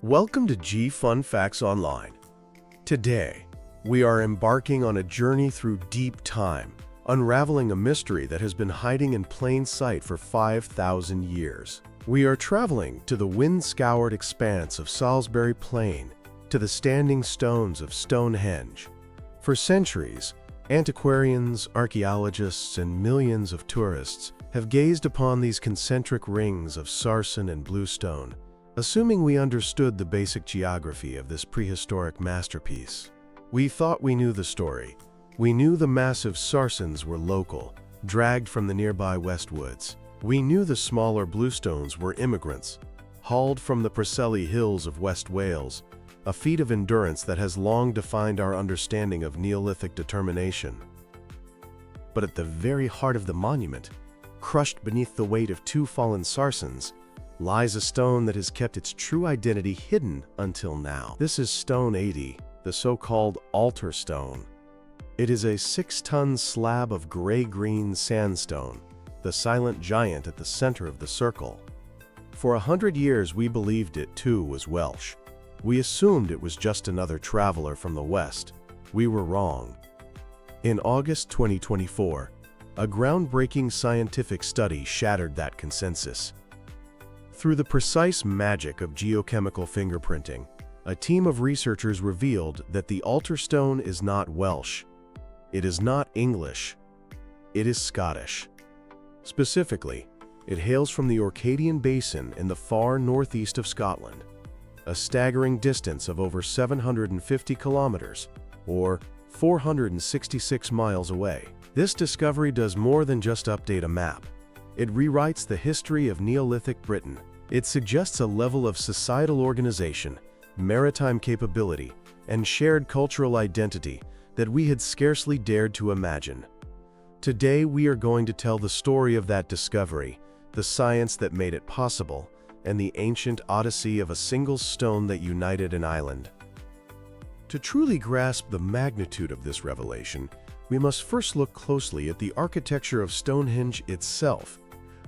Welcome to G Fun Facts Online. Today, we are embarking on a journey through deep time, unraveling a mystery that has been hiding in plain sight for 5,000 years. We are traveling to the wind-scoured expanse of Salisbury Plain, to the standing stones of Stonehenge. For centuries, antiquarians, archaeologists, and millions of tourists have gazed upon these concentric rings of sarsen and bluestone, assuming we understood the basic geography of this prehistoric masterpiece. We thought we knew the story. We knew the massive sarsens were local, dragged from the nearby West Woods. We knew the smaller bluestones were immigrants, hauled from the Preseli Hills of West Wales, a feat of endurance that has long defined our understanding of Neolithic determination. But at the very heart of the monument, crushed beneath the weight of two fallen sarsens, lies a stone that has kept its true identity hidden until now. This is Stone 80, the so-called altar stone. It is a 6-ton slab of gray-green sandstone, the silent giant at the center of the circle. For 100 years we believed it too was Welsh. We assumed it was just another traveler from the west. We were wrong. In August 2024, a groundbreaking scientific study shattered that consensus. Through the precise magic of geochemical fingerprinting, a team of researchers revealed that the altar stone is not Welsh. It is not English. It is Scottish. Specifically, it hails from the Orcadian Basin in the far northeast of Scotland, a staggering distance of over 750 kilometers, or 466 miles away. This discovery does more than just update a map. It rewrites the history of Neolithic Britain. It suggests a level of societal organization, maritime capability, and shared cultural identity that we had scarcely dared to imagine. Today, we are going to tell the story of that discovery, the science that made it possible, and the ancient odyssey of a single stone that united an island. To truly grasp the magnitude of this revelation, we must first look closely at the architecture of Stonehenge itself.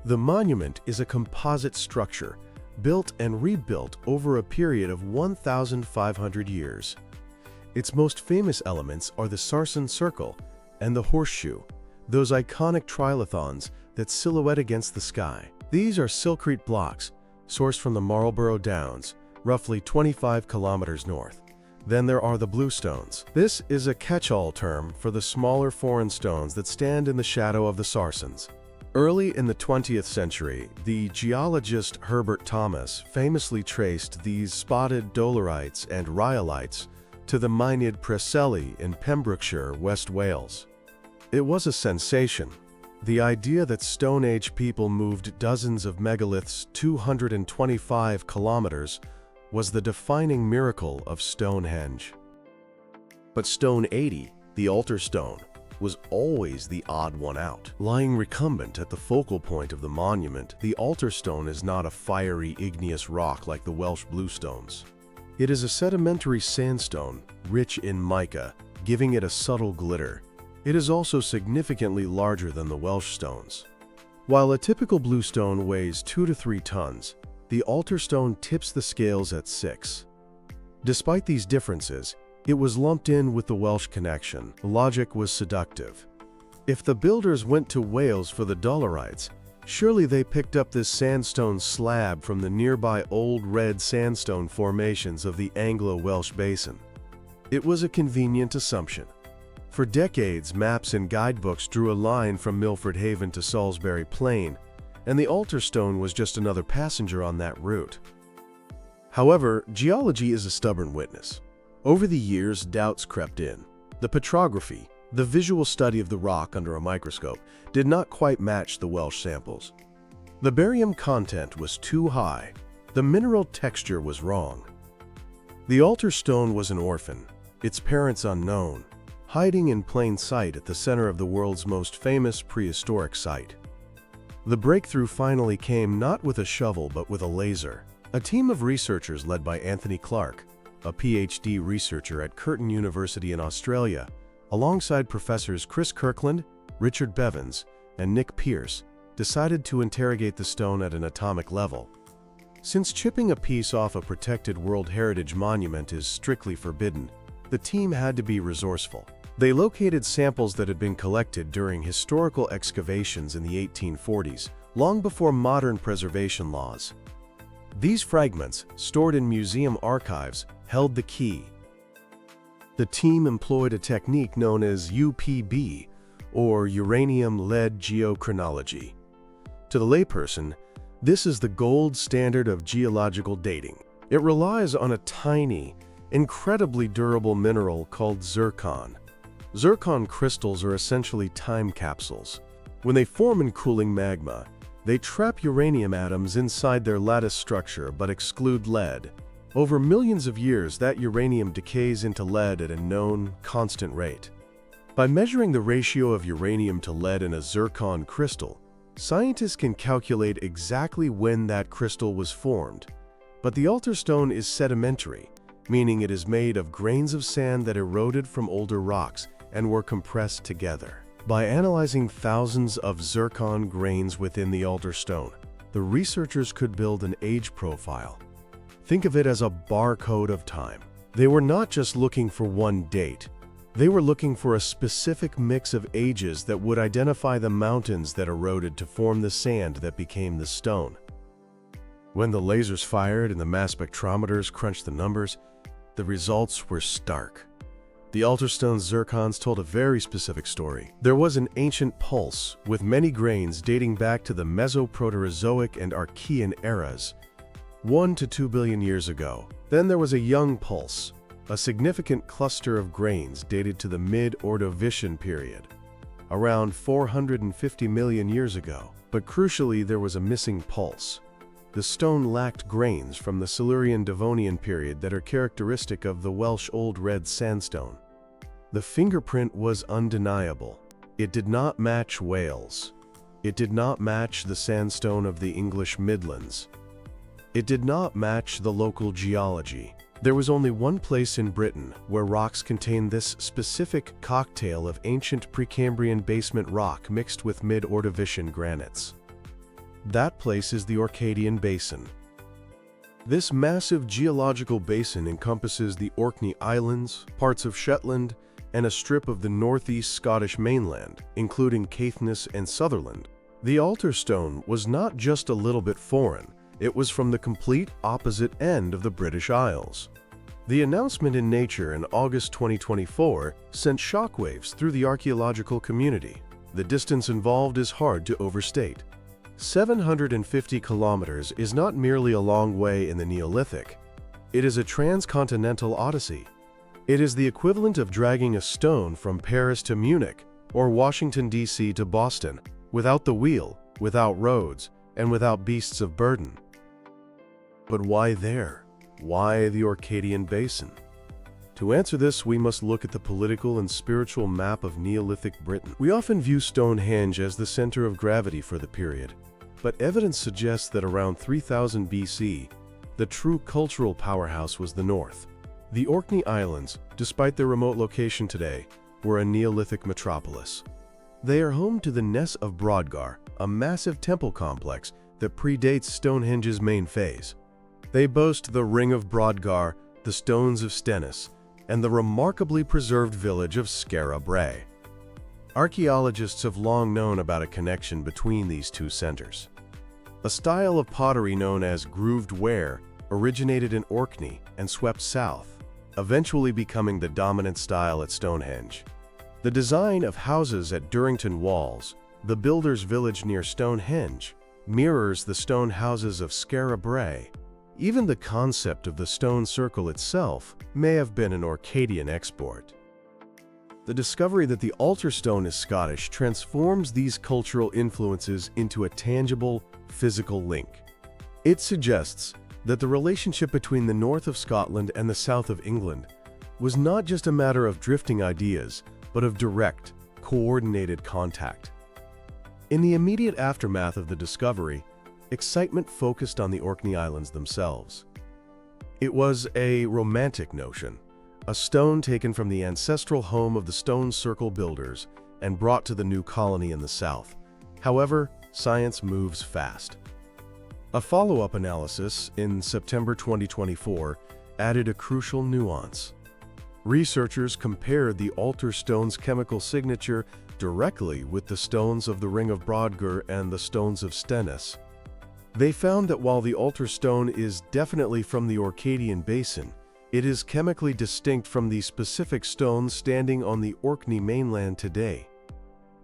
The monument is a composite structure, built and rebuilt over a period of 1,500 years. Its most famous elements are the sarsen circle and the horseshoe, those iconic trilithons that silhouette against the sky. These are silkrete blocks, sourced from the Marlborough Downs, roughly 25 kilometers north. Then there are the bluestones. This is a catch-all term for the smaller foreign stones that stand in the shadow of the sarsens. Early in the 20th century, the geologist Herbert Thomas famously traced these spotted dolerites and rhyolites to the Mynyd Preseli in Pembrokeshire, West Wales. It was a sensation. The idea that Stone Age people moved dozens of megaliths 225 kilometers was the defining miracle of Stonehenge. But Stone 80, the altar stone, was always the odd one out. Lying recumbent at the focal point of the monument, the altar stone is not a fiery igneous rock like the Welsh bluestones. It is a sedimentary sandstone, rich in mica, giving it a subtle glitter. It is also significantly larger than the Welsh stones. While a typical bluestone weighs 2 to 3 tons, the altar stone tips the scales at 6. Despite these differences, it was lumped in with the Welsh connection. The logic was seductive. If the builders went to Wales for the dolerites, surely they picked up this sandstone slab from the nearby Old Red Sandstone formations of the Anglo-Welsh Basin. It was a convenient assumption. For decades, maps and guidebooks drew a line from Milford Haven to Salisbury Plain, and the altar stone was just another passenger on that route. However, geology is a stubborn witness. Over the years, doubts crept in. The petrography, the visual study of the rock under a microscope, did not quite match the Welsh samples. The barium content was too high. The mineral texture was wrong. The altar stone was an orphan, its parents unknown, hiding in plain sight at the center of the world's most famous prehistoric site. The breakthrough finally came not with a shovel but with a laser. A team of researchers led by Anthony Clark, a PhD researcher at Curtin University in Australia, alongside professors Chris Kirkland, Richard Bevans, and Nick Pierce, decided to interrogate the stone at an atomic level. Since chipping a piece off a protected World Heritage Monument is strictly forbidden, the team had to be resourceful. They located samples that had been collected during historical excavations in the 1840s, long before modern preservation laws. These fragments, stored in museum archives, held the key. The team employed a technique known as UPB, or uranium-lead geochronology. To the layperson, this is the gold standard of geological dating. It relies on a tiny, incredibly durable mineral called zircon. Zircon crystals are essentially time capsules. When they form in cooling magma, they trap uranium atoms inside their lattice structure but exclude lead. Over millions of years, that uranium decays into lead at a known, constant rate. By measuring the ratio of uranium to lead in a zircon crystal, scientists can calculate exactly when that crystal was formed. But the altar stone is sedimentary, meaning it is made of grains of sand that eroded from older rocks and were compressed together. By analyzing thousands of zircon grains within the altar stone, the researchers could build an age profile. Think of it as a barcode of time. They were not just looking for one date. They were looking for a specific mix of ages that would identify the mountains that eroded to form the sand that became the stone. When the lasers fired and the mass spectrometers crunched the numbers, the results were stark. The altar stone's zircons told a very specific story. There was an ancient pulse with many grains dating back to the Mesoproterozoic and Archean eras, 1 to 2 billion years ago. Then there was a young pulse, a significant cluster of grains dated to the mid-Ordovician period, around 450 million years ago. But crucially, there was a missing pulse. The stone lacked grains from the Silurian-Devonian period that are characteristic of the Welsh Old Red Sandstone. The fingerprint was undeniable. It did not match Wales. It did not match the sandstone of the English Midlands. It did not match the local geology. There was only one place in Britain where rocks contained this specific cocktail of ancient Precambrian basement rock mixed with mid-Ordovician granites. That place is the Orcadian Basin. This massive geological basin encompasses the Orkney Islands, parts of Shetland, and a strip of the northeast Scottish mainland, including Caithness and Sutherland. The altar stone was not just a little bit foreign, it was from the complete opposite end of the British Isles. The announcement in Nature in August 2024 sent shockwaves through the archaeological community. The distance involved is hard to overstate. 750 kilometers is not merely a long way in the Neolithic. It is a transcontinental odyssey. It is the equivalent of dragging a stone from Paris to Munich or Washington, D.C. to Boston, without the wheel, without roads, and without beasts of burden. But why there? Why the Orcadian Basin? To answer this, we must look at the political and spiritual map of Neolithic Britain. We often view Stonehenge as the center of gravity for the period, but evidence suggests that around 3000 BC, the true cultural powerhouse was the north. The Orkney Islands, despite their remote location today, were a Neolithic metropolis. They are home to the Ness of Brodgar, a massive temple complex that predates Stonehenge's main phase. They boast the Ring of Brodgar, the Stones of Stennis, and the remarkably preserved village of Skara Brae. Archaeologists have long known about a connection between these two centers. A style of pottery known as grooved ware originated in Orkney and swept south, eventually becoming the dominant style at Stonehenge. The design of houses at Durrington Walls, the builder's village near Stonehenge, mirrors the stone houses of Skara Brae. Even the concept of the stone circle itself may have been an Orcadian export. The discovery that the altar stone is Scottish transforms these cultural influences into a tangible, physical link. It suggests that the relationship between the north of Scotland and the south of England was not just a matter of drifting ideas, but of direct, coordinated contact. In the immediate aftermath of the discovery, excitement focused on the Orkney Islands themselves. It was a romantic notion, a stone taken from the ancestral home of the stone circle builders and brought to the new colony in the south. However, science moves fast. A follow-up analysis in September 2024 added a crucial nuance. Researchers compared the altar stone's chemical signature directly with the stones of the Ring of Brodgar and the stones of Stennis. They found that while the altar stone is definitely from the Orcadian Basin, it is chemically distinct from the specific stones standing on the Orkney mainland today.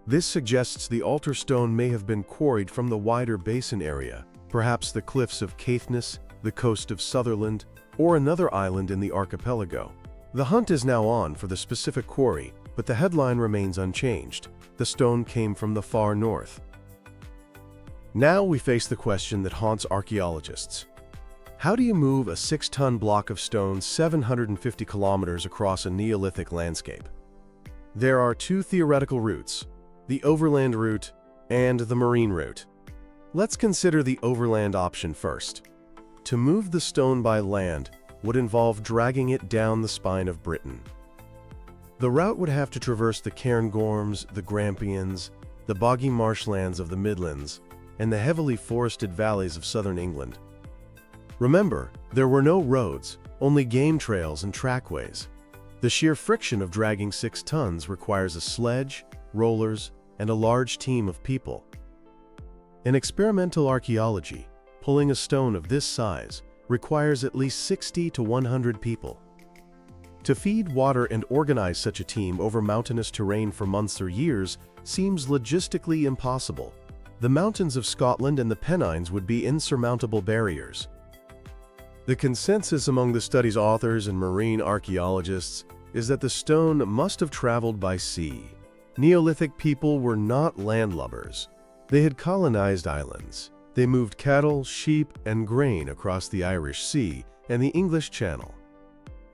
This suggests the altar stone may have been quarried from the wider basin area, perhaps the cliffs of Caithness, the coast of Sutherland, or another island in the archipelago. The hunt is now on for the specific quarry, but the headline remains unchanged. The stone came from the far north. Now we face the question that haunts archaeologists. How do you move a 6-ton block of stone 750 kilometers across a Neolithic landscape? There are two theoretical routes, the overland route and the marine route. Let's consider the overland option first. To move the stone by land would involve dragging it down the spine of Britain. The route would have to traverse the Cairngorms, the Grampians, the boggy marshlands of the Midlands, and the heavily forested valleys of southern England. Remember, there were no roads, only game trails and trackways. The sheer friction of dragging 6 tons requires a sledge, rollers, and a large team of people. In experimental archaeology, pulling a stone of this size requires at least 60 to 100 people. To feed, water, and organize such a team over mountainous terrain for months or years seems logistically impossible. The mountains of Scotland and the Pennines would be insurmountable barriers. The consensus among the study's authors and marine archaeologists is that the stone must have traveled by sea. Neolithic people were not landlubbers. They had colonized islands. They moved cattle, sheep, and grain across the Irish Sea and the English Channel.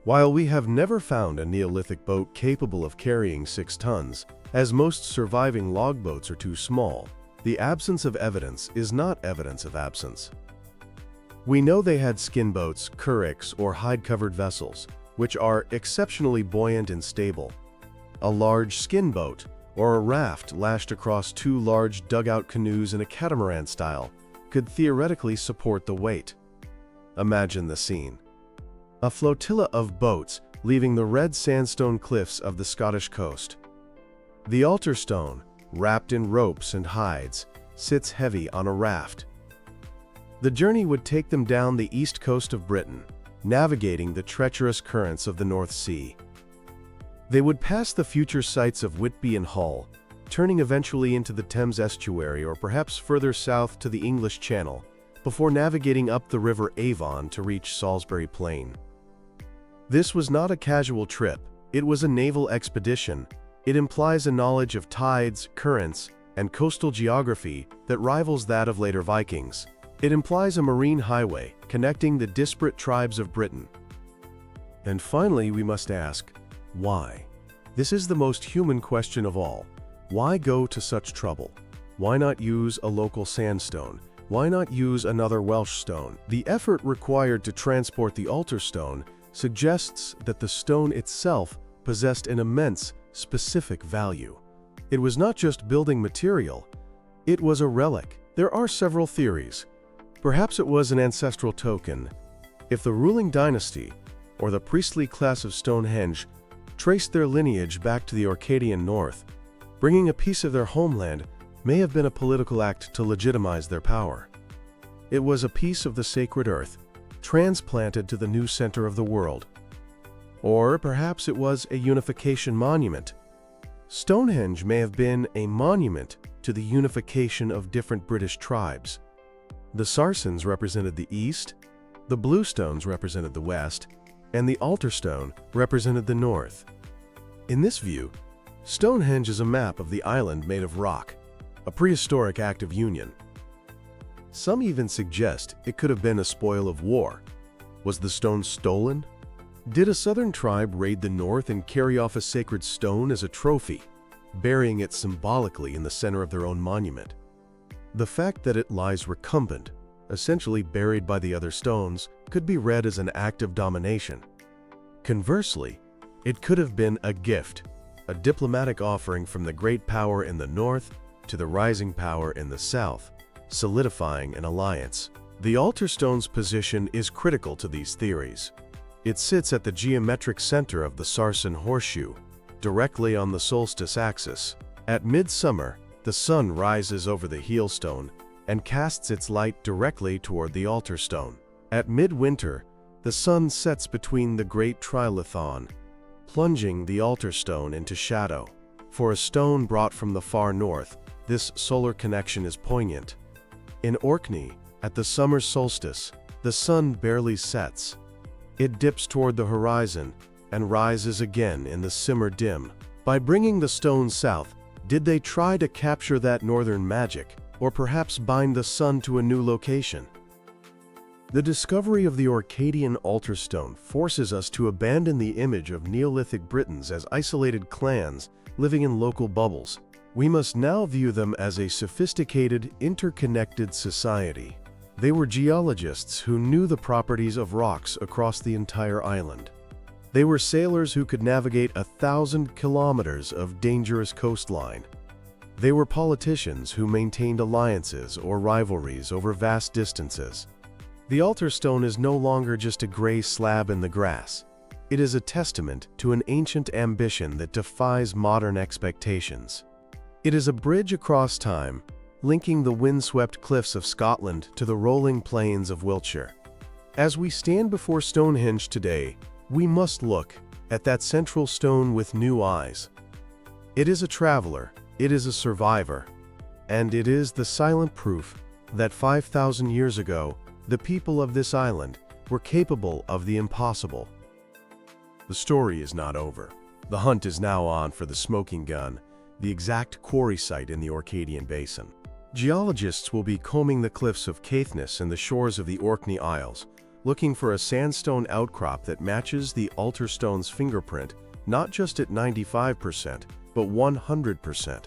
While we have never found a Neolithic boat capable of carrying 6 tons, as most surviving logboats are too small, the absence of evidence is not evidence of absence. We know they had skin boats, curraghs, or hide-covered vessels, which are exceptionally buoyant and stable. A large skin boat, or a raft lashed across 2 large dugout canoes in a catamaran style, could theoretically support the weight. Imagine the scene. A flotilla of boats leaving the red sandstone cliffs of the Scottish coast. The altar stone, wrapped in ropes and hides, sits heavy on a raft. The journey would take them down the east coast of Britain, navigating the treacherous currents of the North Sea. They would pass the future sites of Whitby and Hull, turning eventually into the Thames estuary or perhaps further south to the English Channel, before navigating up the River Avon to reach Salisbury Plain. This was not a casual trip, it was a naval expedition. It implies a knowledge of tides, currents, and coastal geography that rivals that of later Vikings. It implies a marine highway connecting the disparate tribes of Britain. And finally, we must ask, why? This is the most human question of all. Why go to such trouble? Why not use a local sandstone? Why not use another Welsh stone? The effort required to transport the altar stone suggests that the stone itself possessed an immense, specific value. It was not just building material, it was a relic. There are several theories. Perhaps it was an ancestral token. If the ruling dynasty, or the priestly class of Stonehenge, traced their lineage back to the Orcadian North, bringing a piece of their homeland may have been a political act to legitimize their power. It was a piece of the sacred earth, transplanted to the new center of the world. Or perhaps it was a unification monument. Stonehenge may have been a monument to the unification of different British tribes. The Sarsens represented the east, the Bluestones represented the west, and the altar stone represented the north. In this view, Stonehenge is a map of the island made of rock, a prehistoric act of union. Some even suggest it could have been a spoil of war. Was the stone stolen? Did a southern tribe raid the north and carry off a sacred stone as a trophy, burying it symbolically in the center of their own monument? The fact that it lies recumbent, essentially buried by the other stones, could be read as an act of domination. Conversely, it could have been a gift, a diplomatic offering from the great power in the north to the rising power in the south, solidifying an alliance. The altar stone's position is critical to these theories. It sits at the geometric center of the Sarsen horseshoe, directly on the solstice axis. At midsummer, the sun rises over the heelstone and casts its light directly toward the altar stone. At midwinter, the sun sets between the great trilithon, plunging the altar stone into shadow. For a stone brought from the far north, this solar connection is poignant. In Orkney, at the summer solstice, the sun barely sets. It dips toward the horizon and rises again in the simmer dim. By bringing the stone south, did they try to capture that northern magic, or perhaps bind the sun to a new location? The discovery of the Orcadian altar stone forces us to abandon the image of Neolithic Britons as isolated clans living in local bubbles. We must now view them as a sophisticated, interconnected society. They were geologists who knew the properties of rocks across the entire island. They were sailors who could navigate 1,000 kilometers of dangerous coastline. They were politicians who maintained alliances or rivalries over vast distances. The altar stone is no longer just a gray slab in the grass. It is a testament to an ancient ambition that defies modern expectations. It is a bridge across time, linking the windswept cliffs of Scotland to the rolling plains of Wiltshire. As we stand before Stonehenge today, we must look at that central stone with new eyes. It is a traveler, it is a survivor, and it is the silent proof that 5,000 years ago, the people of this island were capable of the impossible. The story is not over. The hunt is now on for the smoking gun, the exact quarry site in the Orcadian Basin. Geologists will be combing the cliffs of Caithness and the shores of the Orkney Isles, looking for a sandstone outcrop that matches the altar stone's fingerprint, not just at 95%, but 100%.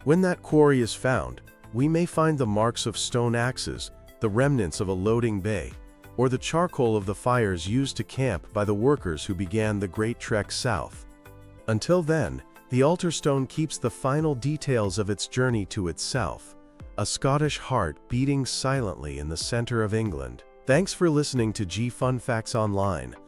When that quarry is found, we may find the marks of stone axes, the remnants of a loading bay, or the charcoal of the fires used to camp by the workers who began the Great Trek south. Until then, the altar stone keeps the final details of its journey to itself, a Scottish heart beating silently in the center of England. Thanks for listening to Fun Facts Online.